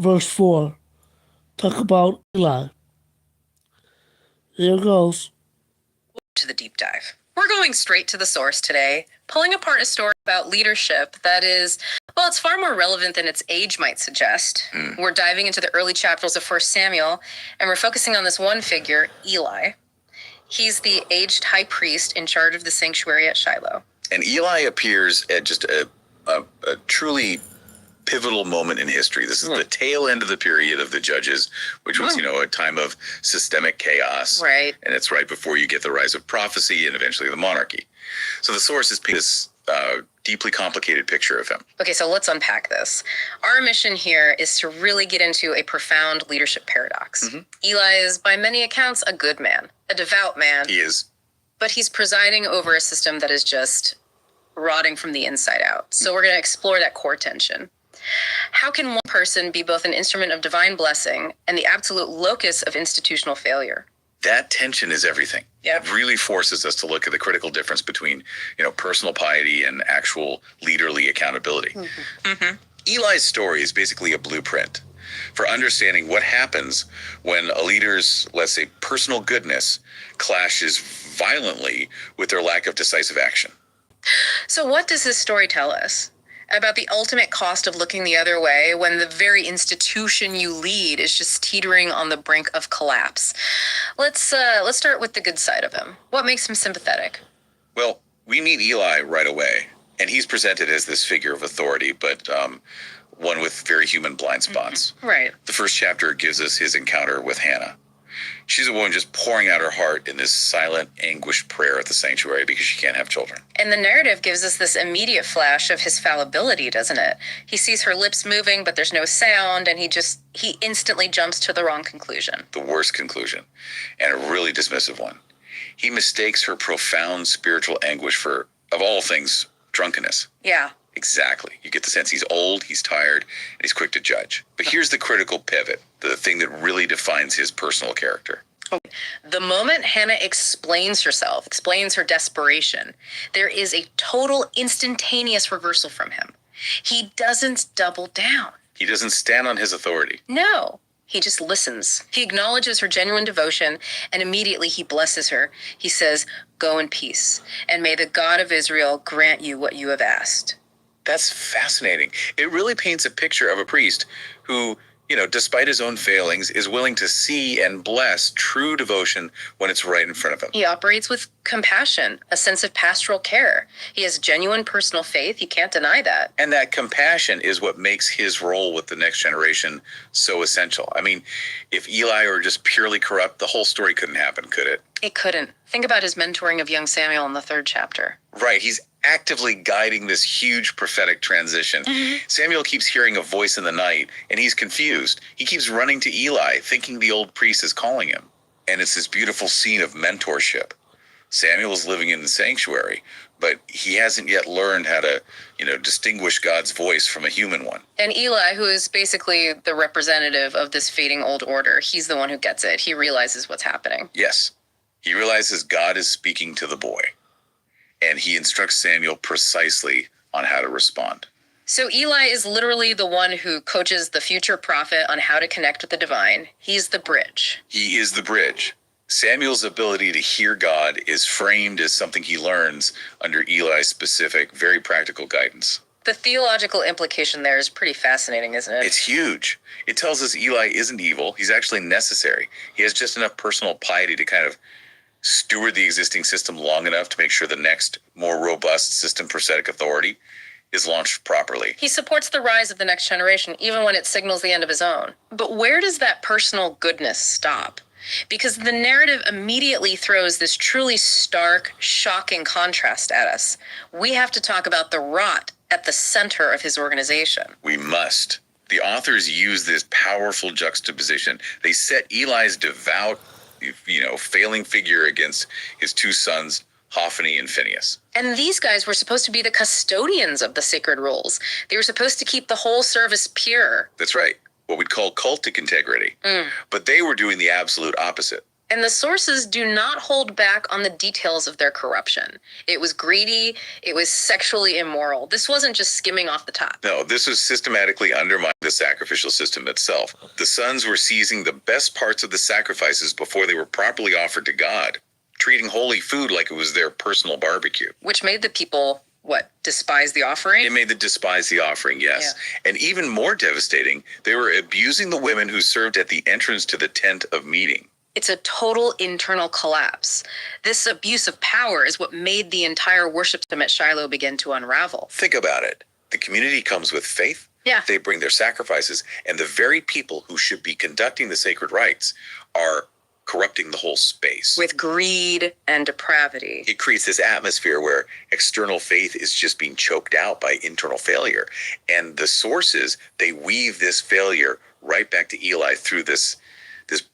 verse 4. Talk about Eli. Here goes. To the deep dive. We're going straight to the source today, pulling apart a story about leadership that is, well, it's far more relevant than its age might suggest. We're diving into the early chapters of 1 Samuel, and we're focusing on this one figure, Eli. He's the aged high priest in charge of the sanctuary at Shiloh. And Eli appears at just a truly pivotal moment in history. This is the tail end of the period of the Judges, which was, a time of systemic chaos. Right. And it's right before you get the rise of prophecy and eventually the monarchy. So the source is this deeply complicated picture of him. Okay, so let's unpack this. Our mission here is to really get into a profound leadership paradox. Eli is, by many accounts, a good man, a devout man. He is. But he's presiding over a system that is just rotting from the inside out. So we're going to explore that core tension. How can one person be both an instrument of divine blessing and the absolute locus of institutional failure? That tension is everything. Yep. It really forces us to look at the critical difference between, personal piety and actual leaderly accountability. Eli's story is basically a blueprint for understanding what happens when a leader's, let's say, personal goodness clashes violently with their lack of decisive action. So what does this story tell us about the ultimate cost of looking the other way when the very institution you lead is just teetering on the brink of collapse? Let's start with the good side of him. What makes him sympathetic? Well, we meet Eli right away, and he's presented as this figure of authority, but one with very human blind spots. Right. The first chapter gives us his encounter with Hannah. She's a woman just pouring out her heart in this silent, anguished prayer at the sanctuary because she can't have children. And the narrative gives us this immediate flash of his fallibility, doesn't it? He sees her lips moving, but there's no sound, and he instantly jumps to the wrong conclusion. The worst conclusion, and a really dismissive one. He mistakes her profound spiritual anguish for, of all things, drunkenness. Yeah. Exactly. You get the sense he's old, he's tired, and he's quick to judge. But here's the critical pivot, the thing that really defines his personal character. The moment Hannah explains herself, explains her desperation, there is a total instantaneous reversal from him. He doesn't double down. He doesn't stand on his authority. No. He just listens. He acknowledges her genuine devotion, and immediately he blesses her. He says, "Go in peace, and may the God of Israel grant you what you have asked." That's fascinating. It really paints a picture of a priest who, despite his own failings, is willing to see and bless true devotion when it's right in front of him. He operates with compassion, a sense of pastoral care. He has genuine personal faith. You can't deny that. And that compassion is what makes his role with the next generation so essential. I mean, if Eli were just purely corrupt, the whole story couldn't happen, could it? It couldn't. Think about his mentoring of young Samuel in the 3rd chapter. Right. He's actively guiding this huge prophetic transition. Samuel keeps hearing a voice in the night, and he's confused. He keeps running to Eli, thinking the old priest is calling him. And it's this beautiful scene of mentorship. Samuel is living in the sanctuary, but he hasn't yet learned how to, distinguish God's voice from a human one. And Eli, who is basically the representative of this fading old order, he's the one who gets it. He realizes what's happening. Yes. He realizes God is speaking to the boy, and he instructs Samuel precisely on how to respond. So Eli is literally the one who coaches the future prophet on how to connect with the divine. He's the bridge. He is the bridge. Samuel's ability to hear God is framed as something he learns under Eli's specific, very practical guidance. The theological implication there is pretty fascinating, isn't it? It's huge. It tells us Eli isn't evil. He's actually necessary. He has just enough personal piety to kind of steward the existing system long enough to make sure the next, more robust system prophetic authority is launched properly. He supports the rise of the next generation, even when it signals the end of his own. But where does that personal goodness stop? Because the narrative immediately throws this truly stark, shocking contrast at us. We have to talk about the rot at the center of his organization. We must. The authors use this powerful juxtaposition. They set Eli's devout, failing figure against his 2 sons, Hophni and Phinehas. And these guys were supposed to be the custodians of the sacred rules. They were supposed to keep the whole service pure. That's right. What we'd call cultic integrity. But they were doing the absolute opposite. And the sources do not hold back on the details of their corruption. It was greedy. It was sexually immoral. This wasn't just skimming off the top. No, this was systematically undermining the sacrificial system itself. The sons were seizing the best parts of the sacrifices before they were properly offered to God, treating holy food like it was their personal barbecue. Which made the people, despise the offering? It made them despise the offering, yes. Yeah. And even more devastating, they were abusing the women who served at the entrance to the tent of meeting. It's a total internal collapse. This abuse of power is what made the entire worship system at Shiloh begin to unravel. Think about it. The community comes with faith. Yeah. They bring their sacrifices, and the very people who should be conducting the sacred rites are corrupting the whole space. With greed and depravity. It creates this atmosphere where external faith is just being choked out by internal failure. And the sources, they weave this failure right back to Eli through this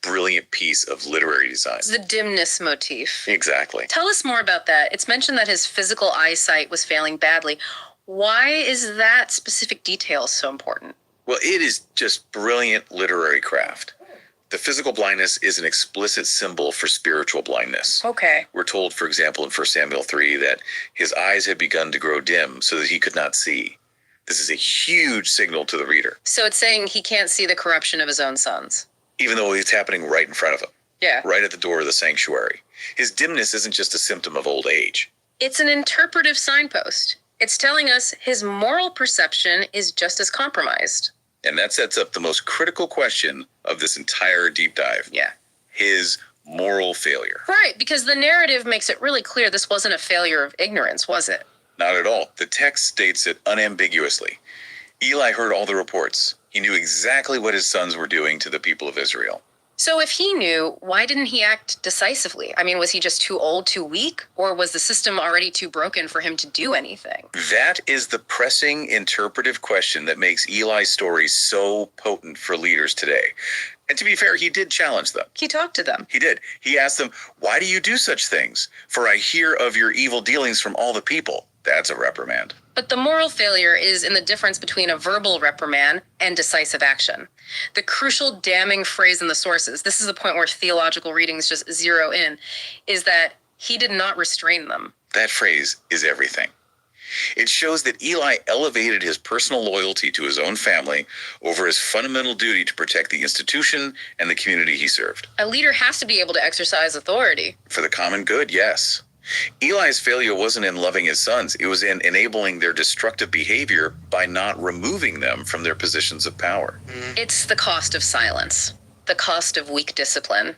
brilliant piece of literary design. The dimness motif. Exactly. Tell us more about that. It's mentioned that his physical eyesight was failing badly. Why is that specific detail so important? Well, it is just brilliant literary craft. The physical blindness is an explicit symbol for spiritual blindness. Okay. We're told, for example, in 1 Samuel 3, that his eyes had begun to grow dim so that he could not see. This is a huge signal to the reader. So it's saying he can't see the corruption of his own sons. Even though it's happening right in front of him. Yeah. Right at the door of the sanctuary. His dimness isn't just a symptom of old age. It's an interpretive signpost. It's telling us his moral perception is just as compromised. And that sets up the most critical question of this entire deep dive. Yeah. His moral failure. Right, because the narrative makes it really clear this wasn't a failure of ignorance, was it? Not at all. The text states it unambiguously. Eli heard all the reports. He knew exactly what his sons were doing to the people of Israel. So if he knew, why didn't he act decisively? I mean, was he just too old, too weak? Or was the system already too broken for him to do anything? That is the pressing interpretive question that makes Eli's story so potent for leaders today. And to be fair, he did challenge them. He talked to them. He did. He asked them, "Why do you do such things? For I hear of your evil dealings from all the people." That's a reprimand. But the moral failure is in the difference between a verbal reprimand and decisive action. The crucial damning phrase in the sources, this is the point where theological readings just zero in, is that he did not restrain them. That phrase is everything. It shows that Eli elevated his personal loyalty to his own family over his fundamental duty to protect the institution and the community he served. A leader has to be able to exercise authority. For the common good, yes. Eli's failure wasn't in loving his sons. It was in enabling their destructive behavior by not removing them from their positions of power. It's the cost of silence, the cost of weak discipline.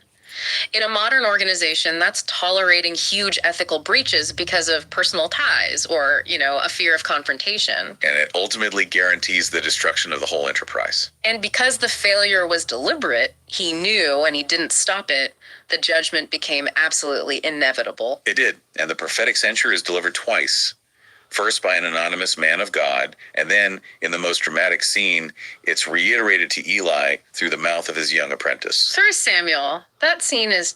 In a modern organization, that's tolerating huge ethical breaches because of personal ties or, a fear of confrontation. And it ultimately guarantees the destruction of the whole enterprise. And because the failure was deliberate, he knew and he didn't stop it, the judgment became absolutely inevitable. It did. And the prophetic censure is delivered twice. First by an anonymous man of God, and then in the most dramatic scene, it's reiterated to Eli through the mouth of his young apprentice. 1 Samuel, that scene is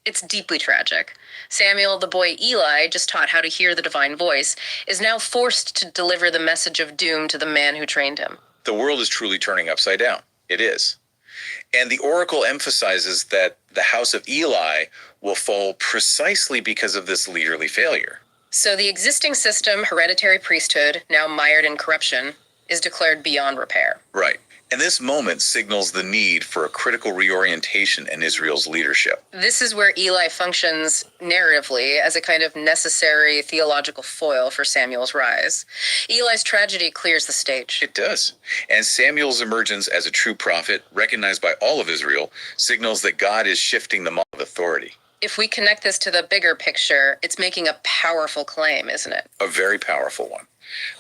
it's deeply tragic. Samuel, the boy Eli, just taught how to hear the divine voice, is now forced to deliver the message of doom to the man who trained him. The world is truly turning upside down. It is. And the oracle emphasizes that the house of Eli will fall precisely because of this leaderly failure. So the existing system, hereditary priesthood, now mired in corruption, is declared beyond repair. Right. And this moment signals the need for a critical reorientation in Israel's leadership. This is where Eli functions narratively as a kind of necessary theological foil for Samuel's rise. Eli's tragedy clears the stage. It does. And Samuel's emergence as a true prophet, recognized by all of Israel, signals that God is shifting the model of authority. If we connect this to the bigger picture, it's making a powerful claim, isn't it? A very powerful one.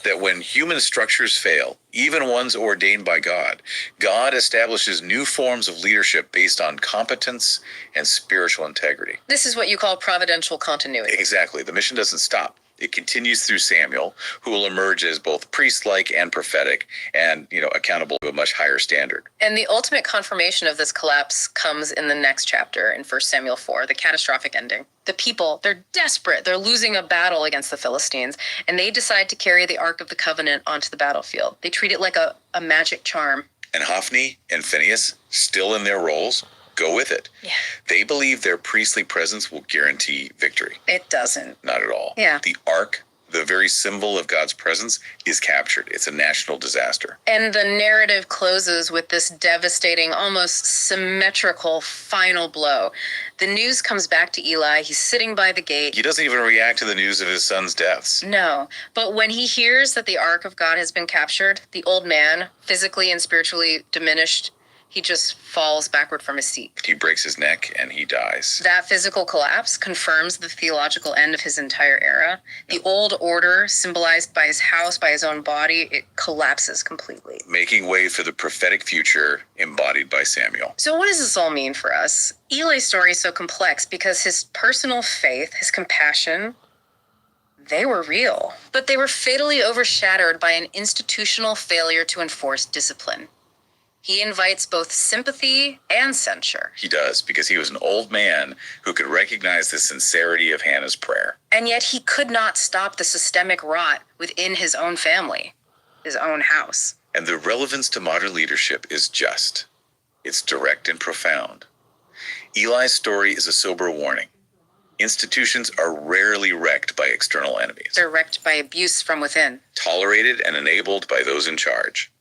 That when human structures fail, even ones ordained by God, God establishes new forms of leadership based on competence and spiritual integrity. This is what you call providential continuity. Exactly. The mission doesn't stop. It continues through Samuel, who will emerge as both priest-like and prophetic and, accountable to a much higher standard. And the ultimate confirmation of this collapse comes in the next chapter in 1 Samuel 4, the catastrophic ending. The people, they're desperate. They're losing a battle against the Philistines, and they decide to carry the Ark of the Covenant onto the battlefield. They treat it like a magic charm. And Hophni and Phinehas, still in their roles, go with it. Yeah. They believe their priestly presence will guarantee victory. It doesn't. Not at all. Yeah. The ark, the very symbol of God's presence, is captured. It's a national disaster. And the narrative closes with this devastating, almost symmetrical final blow. The news comes back to Eli. He's sitting by the gate. He doesn't even react to the news of his son's deaths. No, but when he hears that the Ark of God has been captured, the old man, physically and spiritually diminished, he just falls backward from his seat. He breaks his neck and he dies. That physical collapse confirms the theological end of his entire era. The old order, symbolized by his house, by his own body, it collapses completely. Making way for the prophetic future embodied by Samuel. So what does this all mean for us? Eli's story is so complex because his personal faith, his compassion, they were real. But they were fatally overshadowed by an institutional failure to enforce discipline. He invites both sympathy and censure. He does, because he was an old man who could recognize the sincerity of Hannah's prayer. And yet he could not stop the systemic rot within his own family, his own house. And the relevance to modern leadership is just. It's direct and profound. Eli's story is a sober warning. Institutions are rarely wrecked by external enemies. They're wrecked by abuse from within. Tolerated and enabled by those in charge.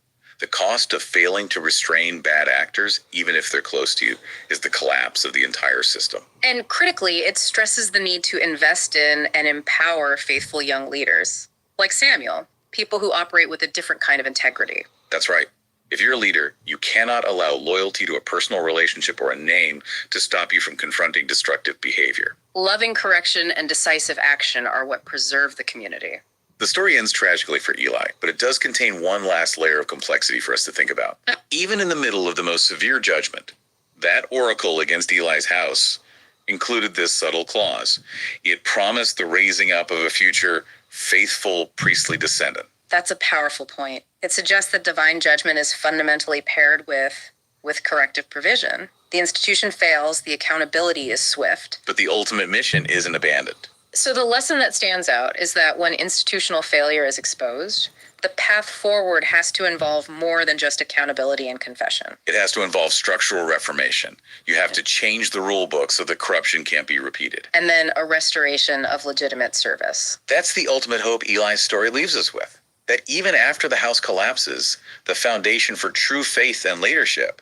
The cost of failing to restrain bad actors, even if they're close to you, is the collapse of the entire system. And critically, it stresses the need to invest in and empower faithful young leaders, like Samuel, people who operate with a different kind of integrity. That's right. If you're a leader, you cannot allow loyalty to a personal relationship or a name to stop you from confronting destructive behavior. Loving correction and decisive action are what preserve the community. The story ends tragically for Eli, but it does contain one last layer of complexity for us to think about. Even in the middle of the most severe judgment, that oracle against Eli's house included this subtle clause. It promised the raising up of a future faithful priestly descendant. That's a powerful point. It suggests that divine judgment is fundamentally paired with corrective provision. The institution fails, the accountability is swift. But the ultimate mission isn't abandoned. So the lesson that stands out is that when institutional failure is exposed, the path forward has to involve more than just accountability and confession. It has to involve structural reformation. You have to change the rule book so that corruption can't be repeated. And then a restoration of legitimate service. That's the ultimate hope Eli's story leaves us with. That even after the house collapses, the foundation for true faith and leadership,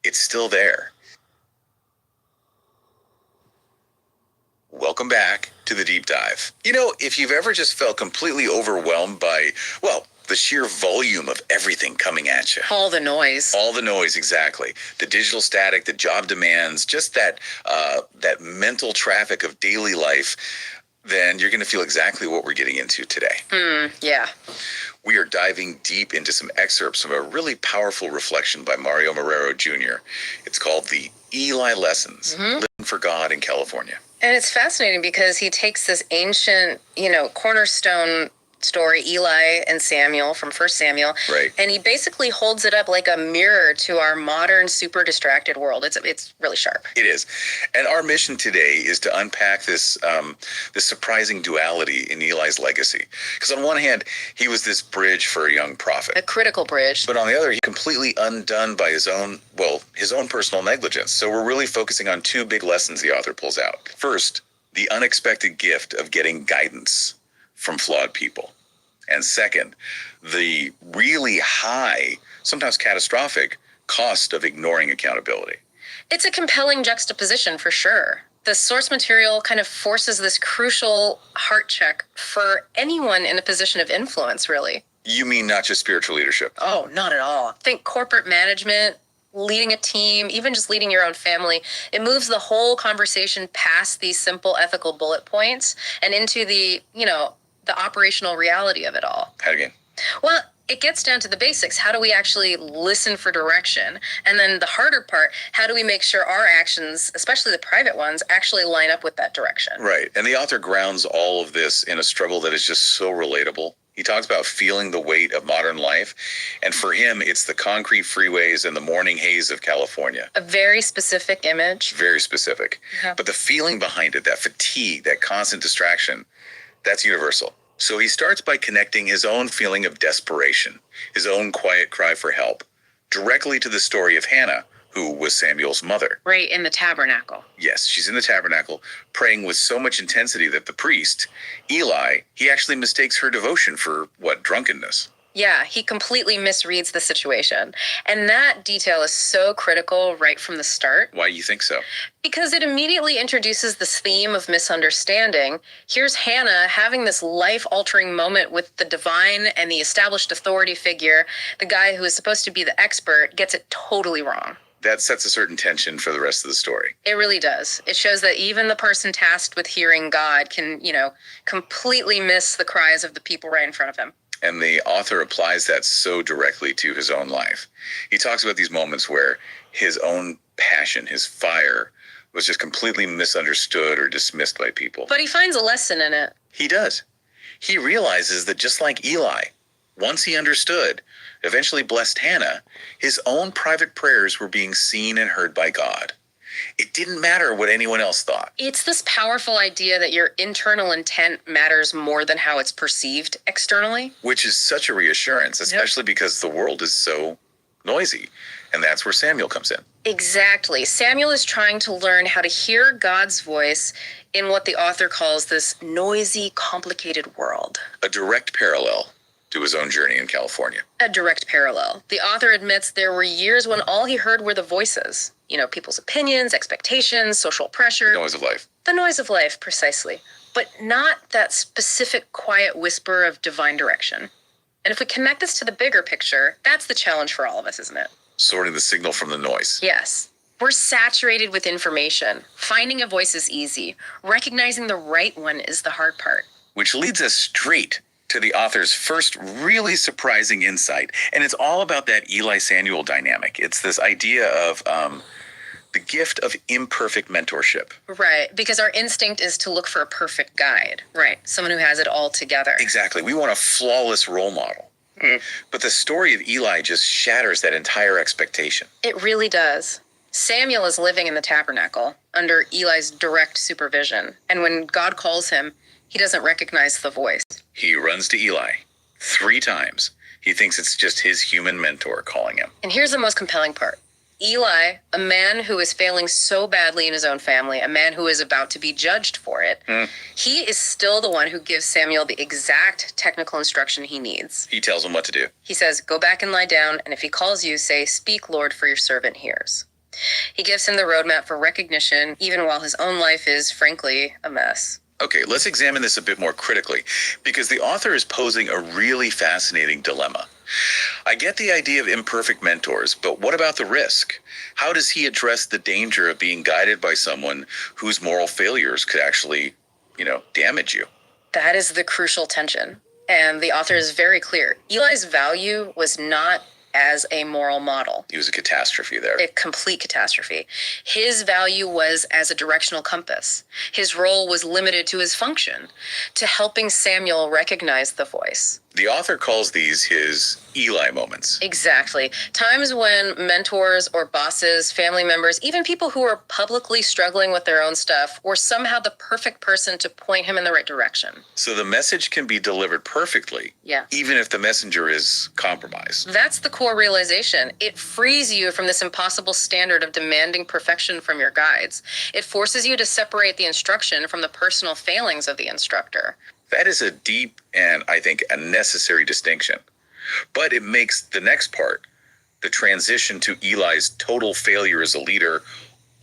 it's still there. Welcome back to the Deep Dive. You know, if you've ever just felt completely overwhelmed by, well, the sheer volume of everything coming at you. All the noise. All the noise, exactly. The digital static, the job demands, just that mental traffic of daily life, then you're going to feel exactly what we're getting into today. Yeah. We are diving deep into some excerpts from a really powerful reflection by Mario Marrero Jr. It's called The Eli Lessons, Living for God in California. And it's fascinating because he takes this ancient, cornerstone story, Eli and Samuel from 1 Samuel, Right. and he basically holds it up like a mirror to our modern, super distracted world. It's really sharp. It is. And our mission today is to unpack this surprising duality in Eli's legacy. Because on one hand, he was this bridge for a young prophet. A critical bridge. But on the other, he's completely undone by his own personal negligence. So we're really focusing on two big lessons the author pulls out. First, the unexpected gift of getting guidance from flawed people. And second, the really high, sometimes catastrophic, cost of ignoring accountability. It's a compelling juxtaposition for sure. The source material kind of forces this crucial heart check for anyone in a position of influence, really. You mean not just spiritual leadership? Oh, not at all. Think corporate management, leading a team, even just leading your own family. It moves the whole conversation past these simple ethical bullet points and into the operational reality of it all. How again? Well, it gets down to the basics. How do we actually listen for direction? And then the harder part, how do we make sure our actions, especially the private ones, actually line up with that direction? Right. And the author grounds all of this in a struggle that is just so relatable. He talks about feeling the weight of modern life. And for him, it's the concrete freeways and the morning haze of California. A very specific image. Very specific. Yeah. But the feeling behind it, that fatigue, that constant distraction, that's universal. So he starts by connecting his own feeling of desperation, his own quiet cry for help, directly to the story of Hannah, who was Samuel's mother. Right in the tabernacle. Yes, she's in the tabernacle praying with so much intensity that the priest, Eli, he actually mistakes her devotion for, drunkenness. Yeah, he completely misreads the situation. And that detail is so critical right from the start. Why do you think so? Because it immediately introduces this theme of misunderstanding. Here's Hannah having this life-altering moment with the divine and the established authority figure. The guy who is supposed to be the expert gets it totally wrong. That sets a certain tension for the rest of the story. It really does. It shows that even the person tasked with hearing God can, completely miss the cries of the people right in front of him. And the author applies that so directly to his own life. He talks about these moments where his own passion, his fire, was just completely misunderstood or dismissed by people. But he finds a lesson in it. He does. He realizes that just like Eli, once he understood, eventually blessed Hannah, his own private prayers were being seen and heard by God. It didn't matter what anyone else thought. It's this powerful idea that your internal intent matters more than how it's perceived externally. Which is such a reassurance, especially because the world is so noisy. And that's where Samuel comes in. Exactly. Samuel is trying to learn how to hear God's voice in what the author calls this noisy, complicated world. A direct parallel to his own journey in California. A direct parallel. The author admits there were years when all he heard were the voices. People's opinions, expectations, social pressure. The noise of life. The noise of life, precisely. But not that specific quiet whisper of divine direction. And if we connect this to the bigger picture, that's the challenge for all of us, isn't it? Sorting the signal from the noise. Yes. We're saturated with information. Finding a voice is easy. Recognizing the right one is the hard part. Which leads us straight to the author's first really surprising insight. And it's all about that Eli-Samuel dynamic. It's this idea of the gift of imperfect mentorship. Right, because our instinct is to look for a perfect guide. Right, someone who has it all together. Exactly. We want a flawless role model. But the story of Eli just shatters that entire expectation. It really does. Samuel is living in the tabernacle under Eli's direct supervision. And when God calls him, he doesn't recognize the voice. He runs to Eli 3 times. He thinks it's just his human mentor calling him. And here's the most compelling part. Eli, a man who is failing so badly in his own family, a man who is about to be judged for it, he is still the one who gives Samuel the exact technical instruction he needs. He tells him what to do. He says, go back and lie down, and if he calls you, say, speak, Lord, for your servant hears. He gives him the roadmap for recognition, even while his own life is, frankly, a mess. Okay, let's examine this a bit more critically, because the author is posing a really fascinating dilemma. I get the idea of imperfect mentors, but what about the risk? How does he address the danger of being guided by someone whose moral failures could actually, damage you? That is the crucial tension. And the author is very clear. Eli's value was not as a moral model. He was a catastrophe there. A complete catastrophe. His value was as a directional compass. His role was limited to his function, to helping Samuel recognize the voice. The author calls these his Eli moments. Exactly. Times when mentors or bosses, family members, even people who are publicly struggling with their own stuff were somehow the perfect person to point him in the right direction. So the message can be delivered perfectly, Yeah. even if the messenger is compromised. That's the core realization. It frees you from this impossible standard of demanding perfection from your guides. It forces you to separate the instruction from the personal failings of the instructor. That is a deep and, I think, a necessary distinction. But it makes the next part, the transition to Eli's total failure as a leader,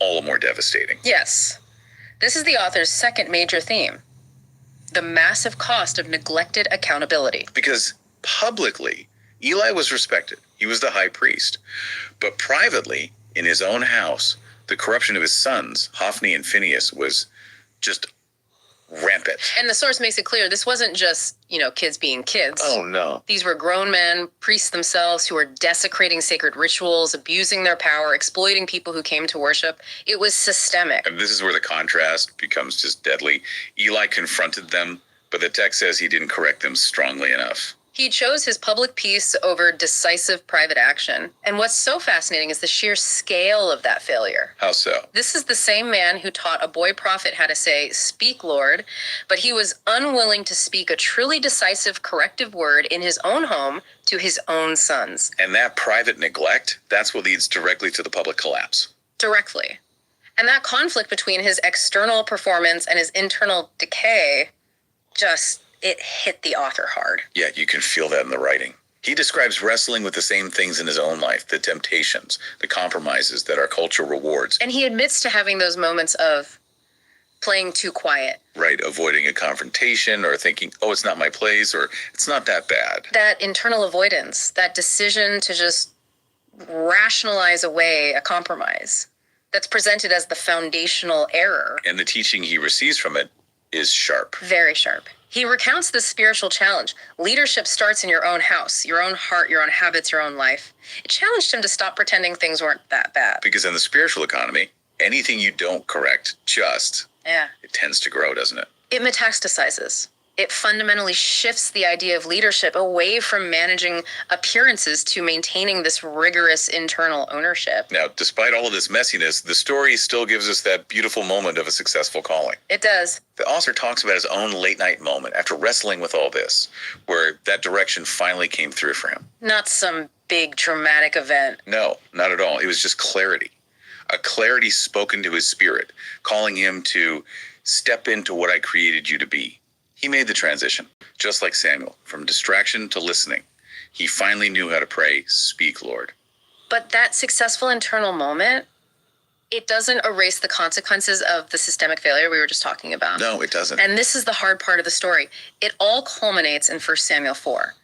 all the more devastating. Yes. This is the author's second major theme. The massive cost of neglected accountability. Because publicly, Eli was respected. He was the high priest. But privately, in his own house, the corruption of his sons, Hophni and Phinehas, was just rampant. And the source makes it clear this wasn't just, kids being kids. Oh, no. These were grown men, priests themselves, who were desecrating sacred rituals, abusing their power, exploiting people who came to worship. It was systemic. And this is where the contrast becomes just deadly. Eli confronted them, but the text says he didn't correct them strongly enough. He chose his public peace over decisive private action. And what's so fascinating is the sheer scale of that failure. How so? This is the same man who taught a boy prophet how to say, "Speak, Lord," but he was unwilling to speak a truly decisive corrective word in his own home to his own sons. And that private neglect, that's what leads directly to the public collapse. Directly. And that conflict between his external performance and his internal decay it hit the author hard. Yeah, you can feel that in the writing. He describes wrestling with the same things in his own life, the temptations, the compromises that our culture rewards. And he admits to having those moments of playing too quiet. Right, avoiding a confrontation or thinking, oh, it's not my place, or it's not that bad. That internal avoidance, that decision to just rationalize away a compromise that's presented as the foundational error. And the teaching he receives from it is sharp. Very sharp. He recounts this spiritual challenge. Leadership starts in your own house, your own heart, your own habits, your own life. It challenged him to stop pretending things weren't that bad. Because in the spiritual economy, anything you don't correct it tends to grow, doesn't it? It metastasizes. It fundamentally shifts the idea of leadership away from managing appearances to maintaining this rigorous internal ownership. Now, despite all of this messiness, the story still gives us that beautiful moment of a successful calling. It does. The author talks about his own late night moment after wrestling with all this, where that direction finally came through for him. Not some big dramatic event. No, not at all. It was just clarity. A clarity spoken to his spirit, calling him to step into what I created you to be. He made the transition, just like Samuel, from distraction to listening. He finally knew how to pray, "Speak, Lord." But that successful internal moment, it doesn't erase the consequences of the systemic failure we were just talking about. No, it doesn't. And this is the hard part of the story. It all culminates in 1 Samuel 4.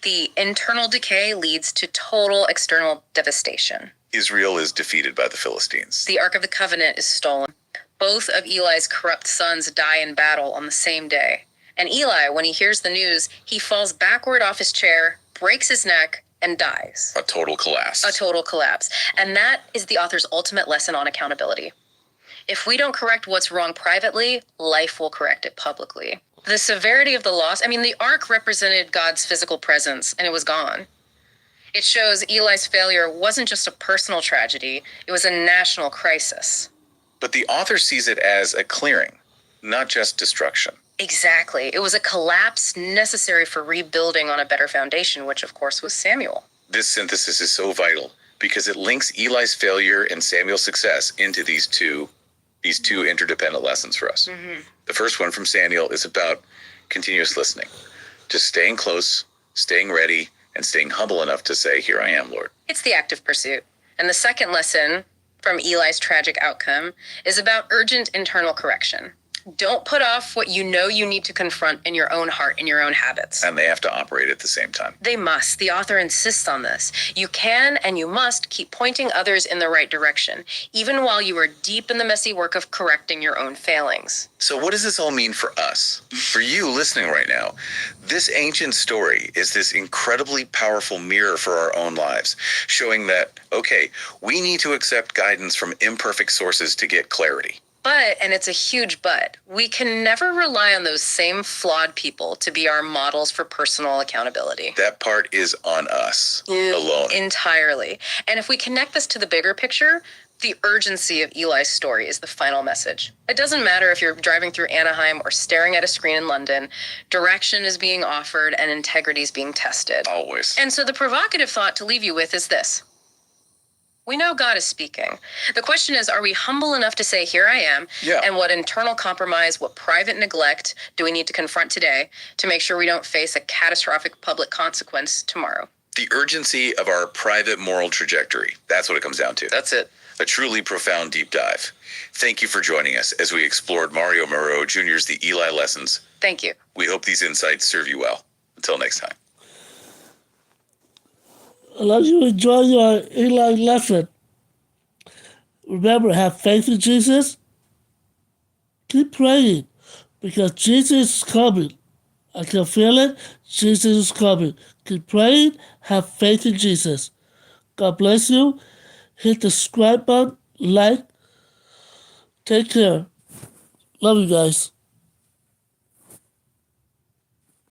The internal decay leads to total external devastation. Israel is defeated by the Philistines. The Ark of the Covenant is stolen. Both of Eli's corrupt sons die in battle on the same day. And Eli, when he hears the news, he falls backward off his chair, breaks his neck, and dies. A total collapse. A total collapse. And that is the author's ultimate lesson on accountability. If we don't correct what's wrong privately, life will correct it publicly. The severity of the loss, the ark represented God's physical presence, and it was gone. It shows Eli's failure wasn't just a personal tragedy, it was a national crisis. But the author sees it as a clearing, not just destruction. Exactly. It was a collapse necessary for rebuilding on a better foundation, which of course was Samuel. This synthesis is so vital because it links Eli's failure and Samuel's success into these two interdependent lessons for us. Mm-hmm. The first one from Samuel is about continuous listening, just staying close, staying ready, and staying humble enough to say, "Here I am, Lord." It's the active pursuit. And the second lesson from Eli's tragic outcome is about urgent internal correction. Don't put off what you know you need to confront in your own heart, in your own habits. And they have to operate at the same time. They must. The author insists on this. You can and you must keep pointing others in the right direction, even while you are deep in the messy work of correcting your own failings. So what does this all mean for us? For you listening right now, this ancient story is this incredibly powerful mirror for our own lives, showing that, okay, we need to accept guidance from imperfect sources to get clarity. But, and it's a huge but, we can never rely on those same flawed people to be our models for personal accountability. That part is on us alone. Entirely. And if we connect this to the bigger picture, the urgency of Eli's story is the final message. It doesn't matter if you're driving through Anaheim or staring at a screen in London, direction is being offered and integrity is being tested. Always. And so the provocative thought to leave you with is this. We know God is speaking. The question is, are we humble enough to say, "Here I am," and what internal compromise, what private neglect do we need to confront today to make sure we don't face a catastrophic public consequence tomorrow? The urgency of our private moral trajectory. That's what it comes down to. That's it. A truly profound deep dive. Thank you for joining us as we explored Mario Moreau Jr.'s The Eli Lessons. Thank you. We hope these insights serve you well. Until next time. As you enjoy your Eli lesson, remember, have faith in Jesus. Keep praying because Jesus is coming. I can feel it. Jesus is coming. Keep praying. Have faith in Jesus. God bless you. Hit the subscribe button, like. Take care. Love you guys.